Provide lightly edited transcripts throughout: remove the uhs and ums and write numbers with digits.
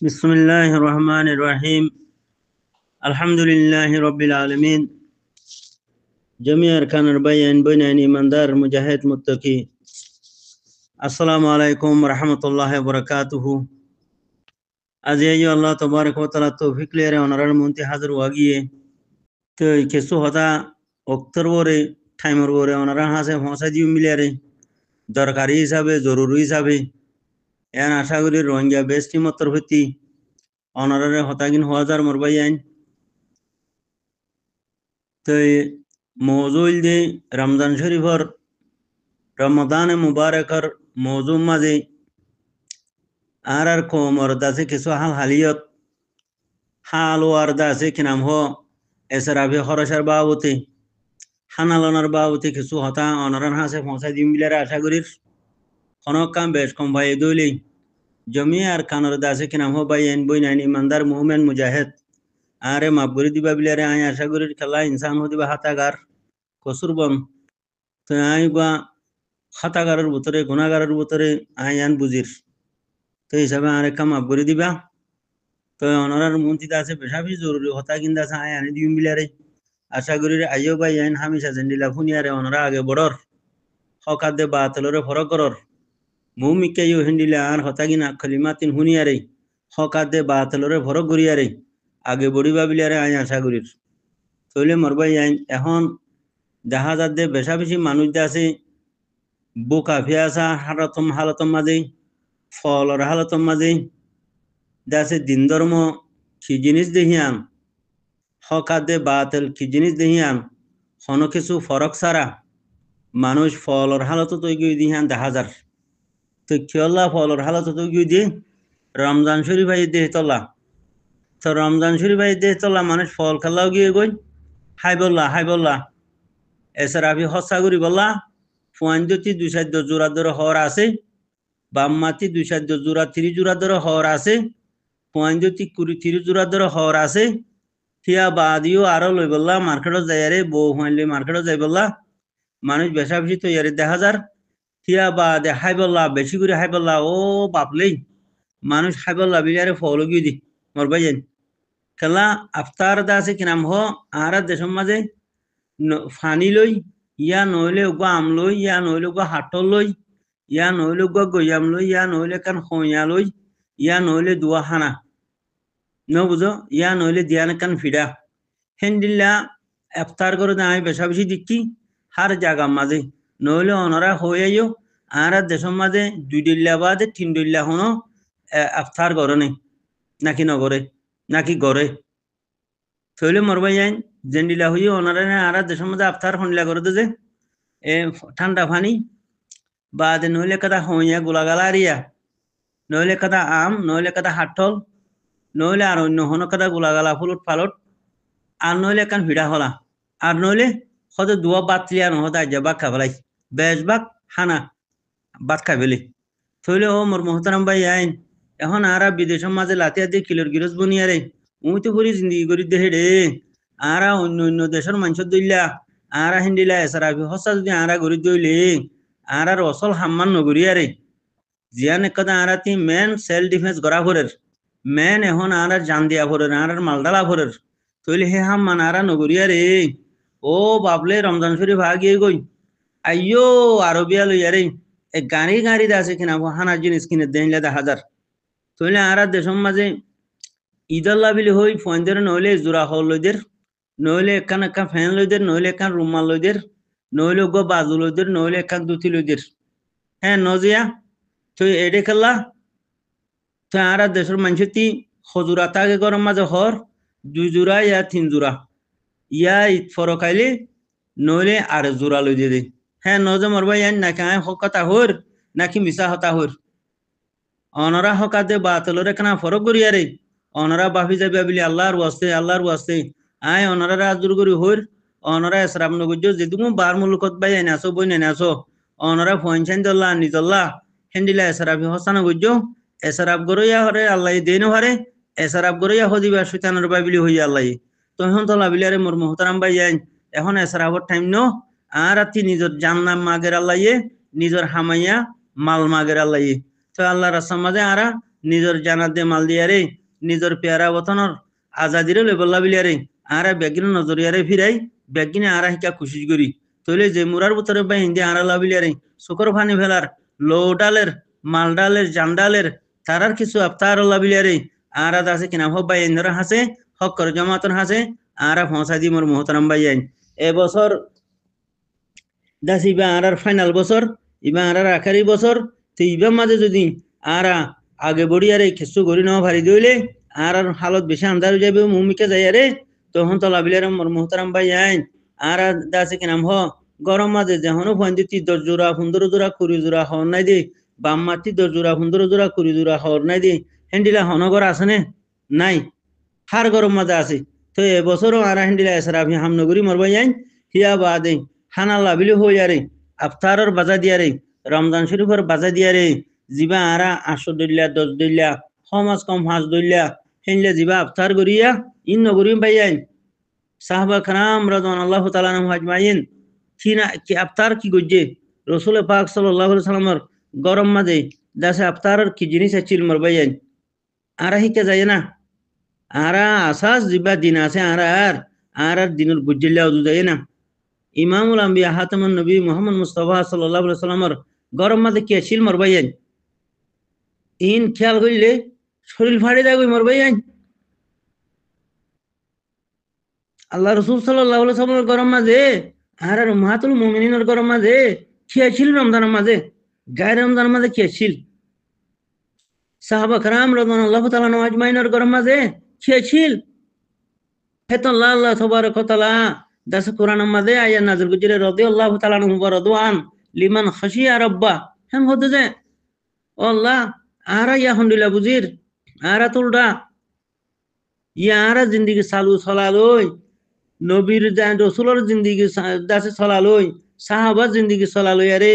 بسم الله الرحمن الرحيم. الحمد لله رب العالمين. جميع أركان البيان بيناني من دار مجاهد متقي. السلام عليكم ورحمة الله وبركاته. أزيجي الله تبارك وتعالى توفيق ليري ونرى المنتي حضر واقية تو كسو هتا اكتر وري تايمر وري ونرى حاسة فونسا ديو مليري দরকারি হিসাবে জরুরি হিসাবে এন আশা করি রোহিঙ্গা বেস্টি মতর হইতি অনারে হতাগিন হাজার মরবাই আইন তো মৌজুল দে রমজান শরীফর রমদান মুবারকর মৌজু মাঝে আর কোমর দাসে কিছু হাল হালিয়ত হাল ওয়ার দাসে কি নাম হো এসরাফি খরচার বাবতে হানালনার বাবতে কিছু হতা অনরান হাসে পৌঁছাই দিম বিলারে আশা করির খনক কাম বেশ কম ভাই দইলেই জমি আর কানর দাসে কি নাম হো ভাই এন বই নাইন ইমানদার মুহমেন মুজাহিদ আরে মাফগুরি দিবা বিলারে আই আশা করির খেলা ইনসান হো দিবা হাতাগার কসুর বন তো আই বা খাতাগারের ভিতরে গুণাগারের ভিতরে আইন বুঝির তো হিসাবে আর একটা মাফ করে দিবা তো অনারার মন্ত্রী আছে বেশাবি জরুরি হতা কিন্তু আছে আই আনি দিম বিলারে আশা করি আইও বাই আইন হামিশা জেন্ডিলা ফুনিয়ারে অনারা আগে বড়র হকাদে বাতলরে ফরক করর মুমিকে ইউ হেন্ডিলা আর হতা কিনা খলিমাতিন হুনিয়ারে হকাদে বাতলরে ফরক করিয়ারে আগে বড়িবা বিলারে আই আশা করির তইলে মরবাই আইন এখন দেখা যাচ্ছে বেশা বেশি মানুষ আছে বোকা ফিয়াসা হালতম মাঝে ফলর হালতম মাঝে দাসে দিন ধর্ম কি জিনিস দেহিয়ান হকাদে বাতেল কি জিনিস দেহিয়ান হন কিছু ফরক সারা মানুষ ফলর হালত তৈরি দিহান দেখা যার তো কিয়ল্লা ফলর হালত তৈরি দিয়ে রমজান শরীফ আই দেহ তলা তো রমজান শরীফ আই দেহ তলা মানুষ ফল খেলাও গিয়ে গই হাই বললা এসরাফি হসা করি বললা ফুয়াঞ্জতি 2-4 জোড়া ধরে হর আছে বামমাতি 2-4 জোড়া 3 জোড়া ধরে হর আছে ফুয়াঞ্জতি 20-30 জোড়া ধরে হর আছে থিয়া বাদিও আরো লই বললা মার্কেটত যাইয়ারে বউ হুয়াইলে মার্কেটত যাই বললা মানুষ বেশা বেশি তৈরি দেখা যার থিয়া বাদে হাই বললা বেশি করে হাই বললা ও বাপলেই মানুষ হাই বললা বিলিয়ারে ফল গিয়ে দি মরবাই যান খেলা আফতার দা আছে কি নাম হ আর দেশের মাঝে ফানি লই ইয়া নইলে উগা আম লই ইয়া নইলে উগা হাটল লই ইয়া নইলে উগা গয়াম লই ইয়া নইলে কান হইয়া লই ইয়া নইলে দুয়া হানা ন বুঝো ইয়া নইলে দিয়ান কান ফিডা হেন্ডিল্লা আফতার করে আমি বেশা বেশি দেখি হার জায়গা মাঝে নইলে অনরা হইয়াইও আর দেশের মাঝে 2 দিল্লা বাদে 3 দিল্লা হনো আফতার করে নেই নাকি নগরে নাকি গড়ে থইলে মরবাই যাইন জেন্ডিলা হইও ওনারা আর দেশের মধ্যে আফতার হন্ডিলা করে যে এ ঠান্ডা পানি বাদে নইলে কথা হইয়া গোলাগালারিয়া নইলে কথা আম নইলে কথা হাটল নইলে আর অন্য হন কথা গোলাগালা ফুলট ফালট আর নইলে কান ভিড়া হলা আর নইলে হয়তো দুয়া বাতলিয়া নহতা যাবা খাবলাই বেশ বাক হানা বাত খাবেলি থইলে ও মোর মোহতারাম ভাই আইন এখন আর বিদেশের মাঝে লাতিয়া দিয়ে কিলোর গিরস বনিয়ারে উই তো করি জিন্দগি করি দেহে রে আর অন্য দেশের মানুষ দইলা আর হিন্দিলা এসারাফি হসা যদি আর গরি দইলে আর অসল হাম্মান নগরিয়ারে জিয়ান একদা আর তি মেন সেলফ ডিফেন্স করা ভরের মেন এখন আর জান দিয়া ভরের আর মালডালা ভরের তইলে হে হাম্মান আর নগরিয়ারে ও বাবলে রমজান শরীফ আগিয়ে গই আইয়ো আরবিয়া লইয়ারে এ গাড়ি আছে কিনা হানা জিনিস কিনে দেনলে 10,000 তইলে আর দেশের মাঝে ঈদল্লা বিলি হই ফোনদের নইলে জোড়া হল লইদের নইলে একান ফ্যান লইদের নইলে একান রুমাল লইদের নইলে গো বাজু লইদের নইলে একান দুতি লইদের হ্যাঁ নজিয়া তো এডে খেলা তো আর দেশের মানুষটি হজুরা তাকে গরম মাঝে হর 2 জোড়া ইয়া 3 জোড়া ইয়া ঈদ ফরকাইলে নইলে আর জোড়া লই দিয়ে হ্যাঁ নজে মরবাই আইন নাকি হকতা হর নাকি মিশা হতা হর অনরা হকাতে বাতলরে কেনা ফরক করিয়ারে অনরা বাফি যাবে বলি আল্লাহর ওয়াস্তে আয় অনরা রাজদুর করি হর অনরা এসরাম নগজ যেদুমু বার মুলুকত বাই আইনাছো বই নেনাছো অনরা ফোনছান দল্লা নিজল্লা হেন্ডিলা এসরাফি হসানা গজ এসরাফ গরইয়া হরে আল্লাহ দেন হরে এসরাফ গরইয়া হদিবা শয়তানের বাইবিলি হইয়া আল্লাহ তখন তো লাবিলারে মোর মোহতারাম ভাই আইন এখন এসরাফর টাইম ন আর আতি নিজর জান্নাম মাগের আল্লাহ নিজর হামাইয়া মাল মাগের আল্লাহ তো আল্লাহ রাস্তার মাঝে আরা নিজের জানাত দে মাল দিয়ারে নিজের পেয়ারা বতনর আজাদিরে লেবল্লা বিলিয়ারে আরা বেগিন নজরিয়ারে ফিরাই বেগিনে আরা হিকা খুশি করি তইলে যে মুরার ভিতরে বা হিন্দি আরা লাবিলিয়ারে শুকর ফানি ফেলার লোডালের মালডালের জান্ডালের তারার কিছু আফতার লাবিলিয়ারে আরা দাসে কিনা হব বাই ইন্দরা হাসে হক কর জমাতন হাসে আরা ফসা দি মোর মোহতারাম বাইয়াই এবছর দাস ইবা আরার ফাইনাল বছর ইবা আরার আখারি বছর তো ইবার মাঝে যদি আরা আগে বড়িয়ারে খেসু গড়ি নেওয়া ভারি দইলে আর হালত বেশি আন্দার হয়ে যাবে মুমিকে যাই আরে তখন তো লাভিলের মোহতারাম ভাই আইন আর দাসে কি নাম হ গরম মাঝে যেহনো ফন্দি 10 জোড়া 15 জোড়া 20 জোড়া হর নাই দি বাম মাটি 10 জোড়া 15 জোড়া 20 জোড়া হর নাই দি হেন্ডিলা হনগর আছে নে নাই হার গরম মাঝে আছে তো এবছরও আর হেন্ডিলা এসরাফি হামনগরী মরবাই আইন হিয়া বাদে হানা লাভিলে হয়ে আরে আফতারর বাজা দিয়ারে রমজান শরীফের বাজা দিয়ারে জিবা আরা 800 দইলা 10 দইলা সমাজ কম 5 দইলা হেনলে জিবা আফতার করিয়া ইন নগরী বাইয়াইন সাহাবা کرام রাদিয়াল্লাহু আল্লাহ তাআলা আনহুম আজমাইন কি আফতার কি গজ্জে রাসূল পাক সাল্লাল্লাহু আলাইহি সাল্লামের গরম মাঝে দাসে আফতারের কি জিনিস আছিল মর বাইয়াইন আরা হিকে যায় না আরা আসাস জিবা দিন আছে আর দিনের গজ্জিলা উদু যায় না ইমামুল আম্বিয়া হাতামুন নবী মুহাম্মদ মুস্তাফা সাল্লাল্লাহু আলাইহি সাল্লামের গরম মাঝে কি আছিল মর বাইয়াইন ইন খেয়াল করলে শরীর ফাড়ে যাবে মর বাইয়াইন আল্লাহ রসুল সাল্লাল্লাহু আলাইহি ওয়াসাল্লামের গরম মাঝে আর উম্মাহাতুল মুমিনিনের গরম মাঝে খেয়েছিল রমজানের মাঝে গায়ে রমজানের মাঝে খেয়েছিল সাহাবা کرام রাদিয়াল্লাহু তাআলা আনহুম আজমাইনের গরম মাঝে খেয়েছিল হেতন আল্লাহ তাবারক ওয়া তাআলা দাস কোরআনের মাঝে আয়াত নাযিল করেছে রাদিয়াল্লাহু তাআলা আনহু ওয়া রাদওয়ান লিমান খাশিয়া রাব্বা হেন হতে যে আল্লাহ আরা ইয়া হন্দিলা বুজির আরা তুলডা ইয়ারা জিন্দিগি চালু চলালই নবীর রসুলের জিন্দিগি দাসে চলালই সাহাবার জিন্দিগি চলালই আরে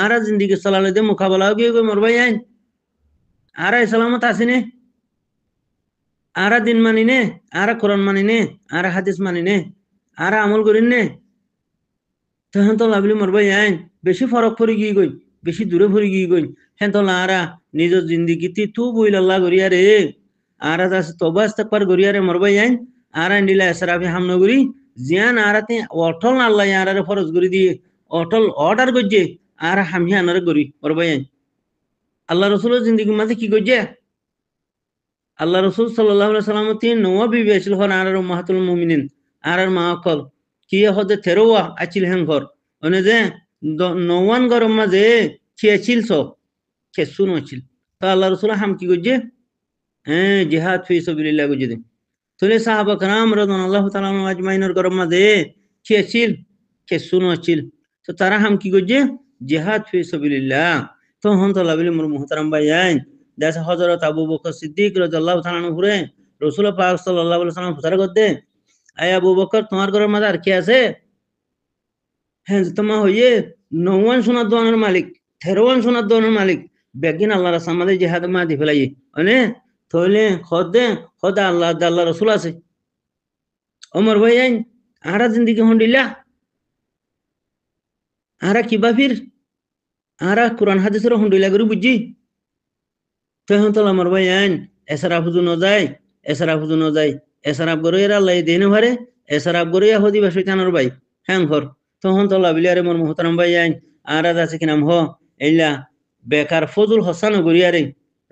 আরা জিন্দিগি চলালই দে মোকাবেলা গিয়ে গই মরবাই আইন আরা ইসলামত আসিনে আরা দিন মানি নে আরা কোরআন মানি নে আরা হাদিস মানি নে আরা আমল করিন নে তখন তো লাভলি মরবাই আইন বেশি ফরক পড়ে গিয়ে গই বেশি দূরে পড়ে গিয়ে গই হ্যাঁ তো আরা নিজের জিন্দিগিতে তু বইল আল্লাহ করিয়া রে আর তবা ইস্তেগফার করিয়ারে মরবাই আইন আর নিলা এসরাফি হামনগরী জিয়ান আরাতে অটল আল্লাহ আরারে ফরজ করি দিয়ে অটল অর্ডার গজ্জে আর হামি আনারে করি মরবাই আইন আল্লাহ রসুলের জিন্দিগির মাঝে কি গজ্জে আল্লাহ রসুল সাল্লাল্লাহু আলাইহি ওয়াসাল্লাম তিন নওয়া বিবি আছিল হন আর উম্মাহাতুল মুমিনিন আর মা কল কি হদে তেরোয়া আছিল হেন ঘর মানে যে নওয়ান গরম মাঝে খেয়েছিল সব খেসুন আছিল তো আল্লাহ রসুল হাম কি গজ্জে জিহাদ ফি সাবিলিল্লাহ গজ্জে তোলে সাহাবা کرام রাদিয়াল্লাহু তাআলা আনহুম আজমাইনের গরম মাঝে খেয়েছিল খেসুন আছিল তো তারা হাম কি গজ্জে জিহাদ ফি সাবিলিল্লাহ তো হন তো লাবিল মোর মুহতারাম ভাইয়ান দাস হযরত আবু বকর সিদ্দিক রাদিয়াল্লাহু তাআলা আনহু রে রাসূল পাক সাল্লাল্লাহু আলাইহি ওয়াসাল্লাম ফুসার করতে আয় আবু বকর তোমার গরম মাঝে আর কি আছে হ্যাঁ তোমা হইয়ে নওয়ান সোনার দোয়ানের মালিক 13 সোনার দোয়ানের মালিক বেগিন আল্লাহর সামাদে জিহাদ মা দি ফেলাই মানে থইলে খোদা আল্লাহ রসুল আছে ওমর ভাই আইন আরা জিন্দিগি হন্ডিলা আরা কিবা ফির আরা কোরআন হাদিসের হন্ডিলা করে বুঝছি তখন তো আমার ভাই আইন এসরাফ হুজু ন যায় এসরাফ গরে আল্লাহ দেনে ভারে এসরাফ গরে হদি বা শয়তানের ভাই হ্যাং ঘর তখন তো লাবিলিয়ারে মোর মুহতারাম ভাই আইন আরা আছে কি নাম হ এইলা বেকার ফজল হসান গরিয়ারে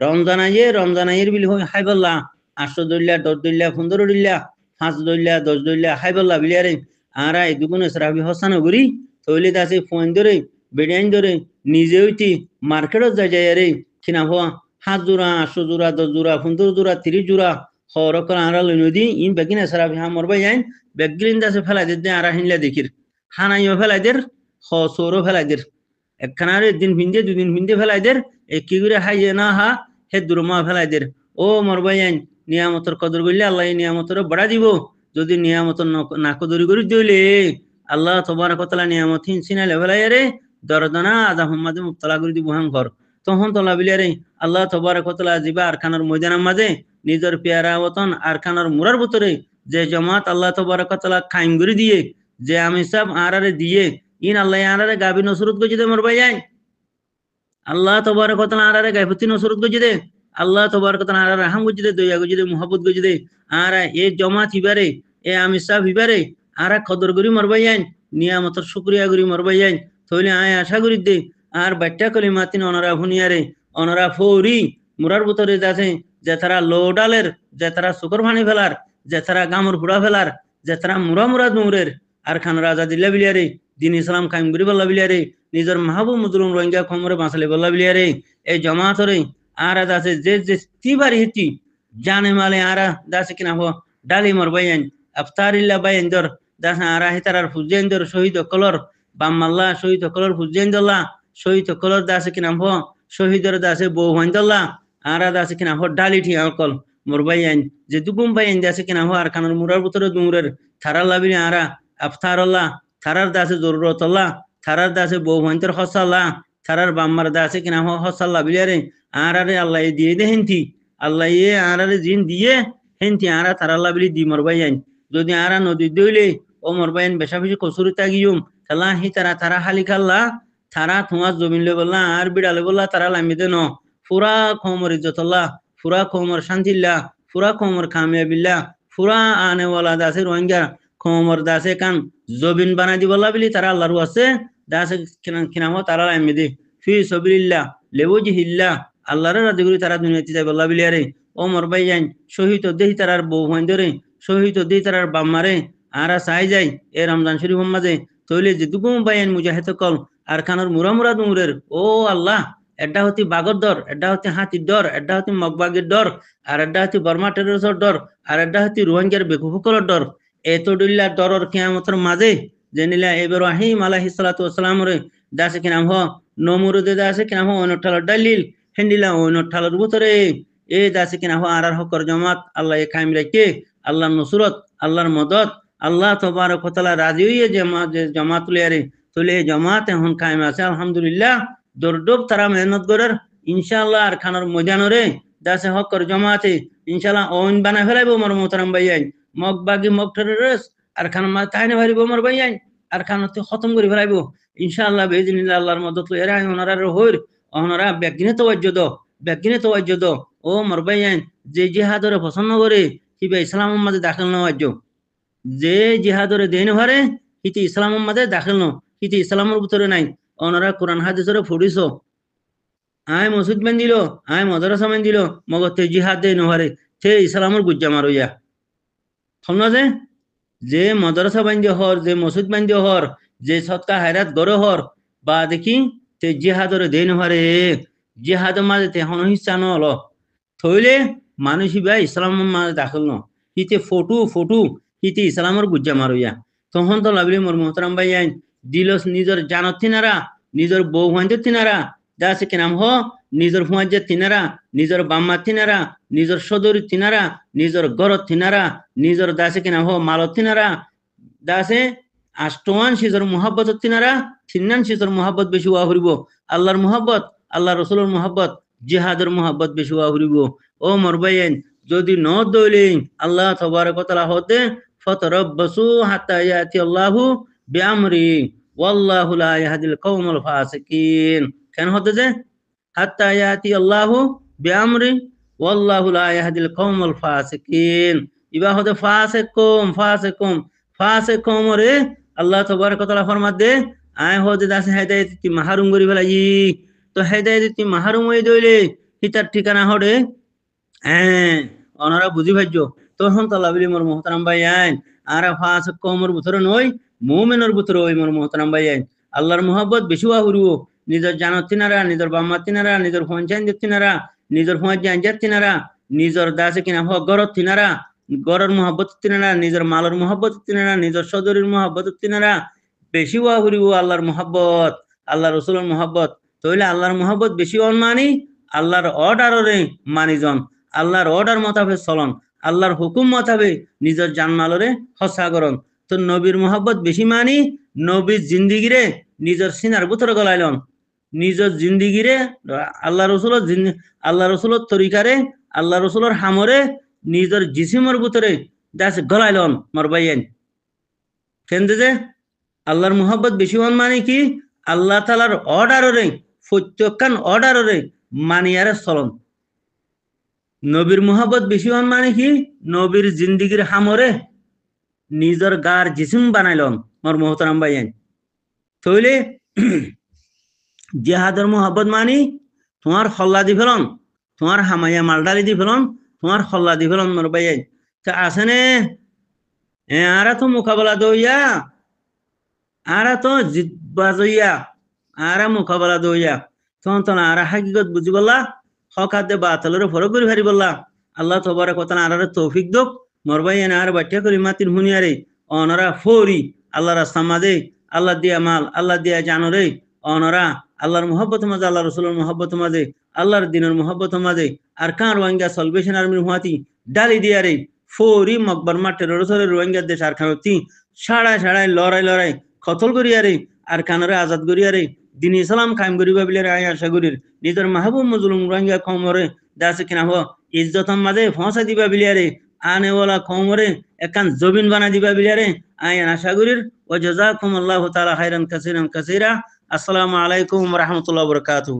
রমজান আইয়ের বিলি হাইবল্লা 800 দইলা 10 দইলা 15 দইলা 5 দইলা 10 দইলা হাইবল্লা বিলিয়ারে আরা এই দুগুণ এসরাফি হসান গরি তৈলি দাসে ফোন ধরে বেড়াইন ধরে নিজে হইতি মার্কেটত যায় রে কিনা হওয়া 7 জোড়া 800 জোড়া 10 জোড়া 15 জোড়া 30 জোড়া হরকর আরা লইনদি ইন বেগিন এসরাফি হামর ভাই আইন বেগিন দাসে ফেলাই দে আরা হিনলা দেখির হানাইও ফেলাই দের সৌরও ফেলাই দের একখানার একদিন ভিন্দে দুদিন ভিন্দে ফেলাই দের কি করে হাইয়ে না হা হে দুরমা ফেলাই দের ও মরবাই আইন নিয়ামতর কদর করলে আল্লাহ নিয়ামতর বড়া দিব যদি নিয়ামতর না কদরি করে দিলে আল্লাহ তবারক ওয়া তাআলা নিয়ামত হিনসিনালে ফেলাই রে দরদনা আদা হুম্মাদে মুবতালা করে দিব হাঙ্গর তখন তোলা বিলিয়ারে আল্লাহ তবারক ওয়া তাআলা জিবা আরকানের ময়দানের মাঝে নিজের পেয়ারা ওতন আরকানের মুরার ভিতরে যে জামাত আল্লাহ তবারক ওয়া তাআলা কায়েম করে দিয়ে যে আমি সব আরারে দিয়ে ইন আল্লাহ আরারে গাবি নসরত গজি দে মরবাই আইন আল্লাহ তবারক ওয়া তাআলা আরারে গায়বতি নসরত গজি দে আল্লাহ তবারক তাআলা আর রাহম গজিদে দয়া গজিদে মুহাব্বত গজিদে আর এ জমাত হিবারে এ আমিসাব হিবারে আর কদর করি মরবাইয়ান নিয়ামতর শুকরিয়া করি মরবাইয়ান থইলে আয় আশা করি দে আর বাচ্চা কলিমাতিন অনরা হুনিয়ারে অনরা ফৌরি মুরার ভিতরে যাচ্ছে যে তারা লোডালের যে তারা শুকর ভানি ফেলার যে তারা গামর ফুড়া ফেলার যে তারা মুরা মুরা দৌড়ের আর খান রাজা দিল্লা বিলিয়ারে দিন ইসলাম কায়েম করি বল্লা বিলিয়ারে নিজের মাহবুব মুজলুম রোহিঙ্গা খমরে বাঁচালে বল্লা বিলিয়ারে এই জমাতরে আর আছে যে যে তিবারি হিতি জানে মালে আরা দাসে কিনা হো ডালি মর বাইন আফতারিল্লা বাইন দর দাস আরা হিতারার ফুজেন দর শহীদ কলর বাম্মাল্লাহ শহীদ কলর ফুজেন দল্লা শহীদ কলর দাসে কিনা হো শহীদর দাসে বউ হইন দল্লা আরা দাসে কিনা হো ডালি ঠিয়া কল মর বাইন যে দুগুম বাইন দাসে কিনা হো আর খানোর মুরার ভিতরে দুমুরের থারার লাবিনি আরা আফতারল্লাহ থারার দাসে জরুরতল্লাহ থারার দাসে বউ হইন্তর হসাল্লাহ থারার বাম্মার দাসে কিনা হো হসাল্লাহ বিলিয়ারে আরারে আল্লাহ দিয়ে দে হেন্তি আল্লাহ এ আরারে জিন দিয়ে হেন্তি আরা তারাল্লাহ বিলি দি মরবাইন যদি আরা নদী দইলে ও মরবাইন বেশা বেশি কসুরি তাগিয়ুম তালা হি তারা তারা হালি খাল্লা তারা তোমার জমিন লে বললা আর বিড়ালে বললা তারা লামিদে ন ফুরা খমর ইজ্জতল্লাহ ফুরা খমর শান্তিল্লাহ ফুরা খমর কামিয়াবিল্লাহ ফুরা আনেওয়ালা দাসে রোহিঙ্গা খমর দাসে কান জবিন বানাই দি বললা বিলি তারা আল্লাহর আছে দাসে কিনাম তারা লামিদে ফি সবিলিল্লাহ লেবুজিহিল্লাহ আল্লাহর রাজি করি তারা দুনিয়াতে যাই বল্লা বিলিয়ারে ও মরবাই যাই শহীদ দেহি তারার বউ ভাইন্দরে শহীদ দেহি তারার বাম্মারে আরা চাই যাই এ রমজান শরীফ মাঝে তৈলে যেটুকু বাইন মুজাহিদ কল আর খানোর মুরা মুরা দুমুরের ও আল্লাহ এটা হচ্ছে বাগর দর এটা হচ্ছে হাতির দর এটা হচ্ছে মগবাগের দর আর এটা হচ্ছে বর্মা টেরোসর দর আর এটা হচ্ছে রোহিঙ্গার বেকুফুকলের দর এত ডিল্লা দরর কিয়ামতের মাঝে জেনিলা এবার আহিম আলাইহিস সালাতু ওয়াসসালাম রে দাসে কিনাম হ নমরুদে দাসে কিনাম হ অনঠালার ডালিল হেন্ডিলা অনঠালার ভিতরে এ দাসে কিনাম হ আরার হকর জমাত আল্লাহ কায়েম রাখে আল্লাহর নসরত আল্লাহর মদত আল্লাহ তবারক ওয়া তাআলা রাজি হয়ে জমাত লিয়ারে তলে জমাত এখন কায়েম আছে আলহামদুলিল্লাহ দরদব তারা মেহনত করার ইনশাআল্লাহ আর খানোর ময়দানরে দাসে হকর জমাতে ইনশাআল্লাহ ওন বানা ফেলাইবো মোর মোহতারাম ভাইয়াই মগ বাগি মগ ঠেরেস আর খান মা তাইনে ভারিবো মোর ভাইয়াই আর খানতে খতম করে ফেলাইবো ইনশাআল্লাহ বেইজিনিল্লাহ আল্লাহর মদত লইরা ওনারা হইর ওনারা ব্যাগিনে তওয়াজ্জুদ ও মোর ভাইয়াই যে জিহাদরে পছন্দ করে হিবে ইসলামের মাঝে দাখিল না ওয়াজ্জু যে জিহাদরে দেন হারে হিতি ইসলামের মাঝে দাখিল ন হিতি ইসলামের ভিতরে নাই ওনারা কোরআন হাদিসরে ফুড়িছো আয় মসজিদ বান দিল আয় মাদ্রাসা বান দিল মগতে জিহাদ দেন হারে সে ইসলামের গুজ্জা মারইয়া শুননা যে মাদ্রাসা বান দিয়ে হর যে মসজিদ বান দিয়ে হর যে সৎকা হায়রাত গড়ে হর বা দেখি তে জিহাদরে দেন হারে জিহাদের মাঝে তে হন হিসা নল থইলে মানুষ ভাই ইসলামের মাঝে দাখিল ন হিতে ফটু হিতে ইসলামের গুজ্জা মারইয়া তখন তো লাগলি মোর মোহতারাম ভাই আইন দিল নিজের জানত তিনারা নিজের বউ ভাইদের তিনারা দাসে কি নাম হ নিজের ফুয়াজের তিনারা নিজের বাম্মা তিনারা নিজের সদরি তিনারা নিজের গরত তিনারা নিজের দাসে কি নাম হ মালত তিনারা দাসে আষ্টমান সিজর মোহাব্বত তিনারা তিনান সিজর মোহাব্বত বেশি ওয়া হরিব আল্লাহর মোহাব্বত আল্লাহ রসুলের মোহাব্বত জিহাদের মোহাব্বত বেশি ওয়া হরিব ও মরবাইন যদি ন দইলে আল্লাহ তবারক ওয়া তাআলা হতে ফতরব্বাসু হাত্তা ইয়াতি আল্লাহু বিআমরি ওয়াল্লাহু লা ইয়াহদিল কওমাল ফাসিকিন কেন হতে যে হাত্তা ইয়াতি আল্লাহু বিআমরি ওয়াল্লাহু লা ইয়াহদিল কওমাল ফাসিকিন ইবা হতে ফাসিকুম রে আল্লাহ তবারক ওয়া তাআলা ফরমাতে আয় হতে দাসে হেদায়েত তি মাহরুম করি ফেলাই তো হেদায়েত তি মাহরুম হই দইলে হিতার ঠিকানা হড়ে ওনারা বুঝি ভাজ্য তখন তালাবিলি মোর মোহতারাম ভাই আইন আর ফাঁস কমর ভিতরে নই মুমিনের ভিতরে ওই মোর মোহতারাম ভাই আইন আল্লাহর মোহাব্বত বেশি হওয়া হরিব নিজের জানত তিনারা নিজের বাম্মা তিনারা নিজের ফঞ্চাইন তিনারা নিজের ফঞ্চাইন তিনারা নিজের দাসে কিনা হওয়া গরত তিনারা গরর মোহাব্বত তিনারা নিজের মালের মোহাব্বত তিনারা নিজের সদরের মোহাব্বত তিনারা বেশি হওয়া হরিব আল্লাহর মোহাব্বত আল্লাহ রসুলের মোহাব্বত তইলে আল্লাহর মোহাব্বত বেশি মানি আল্লাহর অর্ডারে মানিজন আল্লাহর অর্ডার মোতাবেক চলন আল্লাহর হুকুম মোতাবেক নিজের জানমালরে হসা করন তো নবীর মোহাব্বত বেশি মানি নবীর জিন্দিগিরে নিজের সিনার ভিতরে গলাইলন নিজের জিন্দিগিরে আল্লাহ রসুলের তরিকারে আল্লাহ রসুলের হামরে নিজের জিসিমের ভিতরে দাস গলাইলন মরবাইয়েন কেন্দ্রে যে আল্লাহর মোহাব্বত বেশি মানে কি আল্লাহ তাআলার অর্ডারে প্রত্যেকখান অর্ডারে মানিয়ারে চলন নবীর মোহাব্বত বেশি হন মানে কি নবীর জিন্দিগির হামরে নিজের গার জিসিম বানাইলন মোর মোহতারাম ভাইয়ান তইলে জিহাদের মোহাব্বত মানি তোমার হল্লা দি ফেলন তোমার হামাইয়া মালডালি দি ফেলন তোমার হল্লা দি ফেলন মোর ভাইয়ান তা আসেনে আরা তো মোকাবেলা দইয়া আরা তো জিত বাজইয়া আরা মোকাবেলা দইয়া তখন তো আরা হাকিগত বুঝি বললা হকাতে বাতলের ফরক করে ভারি বললা আল্লাহ তোবারে কথা আরার তৌফিক দোক মোর ভাইয়ান আর বাটিয়া করি মাতির হুনিয়ারে অনরা ফৌরি আল্লাহ রাস্তা মাদে আল্লাহ দিয়া মাল আল্লাহ দিয়া জানরে অনরা আল্লাহর মোহব্বত মাঝে আল্লাহ রসুলের মোহব্বত মাঝে আল্লাহর দিনের মোহব্বত মাঝে আর কান রোহিঙ্গা সলভেশন আর্মির হুয়াতি ডালি দিয়ারে ফৌরি মকবর মাঠে রসলে রোহিঙ্গা দেশ আর খানতি সাড়ায় সাড়ায় লড়াই লড়াই কতল করিয়ারে আর কানরে আজাদ করিয়ারে দিন ইসলাম কায়েম করিবা বিলে আয় আশা করির নিজের মাহবুব মজলুম রোহিঙ্গা কমরে দাসে কিনা হ ইজ্জতম মাঝে ফসা দিবা বিলিয়ারে আনেওয়ালা কমরে একান জবিন বানা দিবা বিলিয়ারে আয় আশা করির ও জাযাকুমুল্লাহু তাআলা খাইরান কাসীরান কাসীরা আসসালামু আলাইকুম ওয়া রাহমাতুল্লাহি ওয়া বারাকাতুহু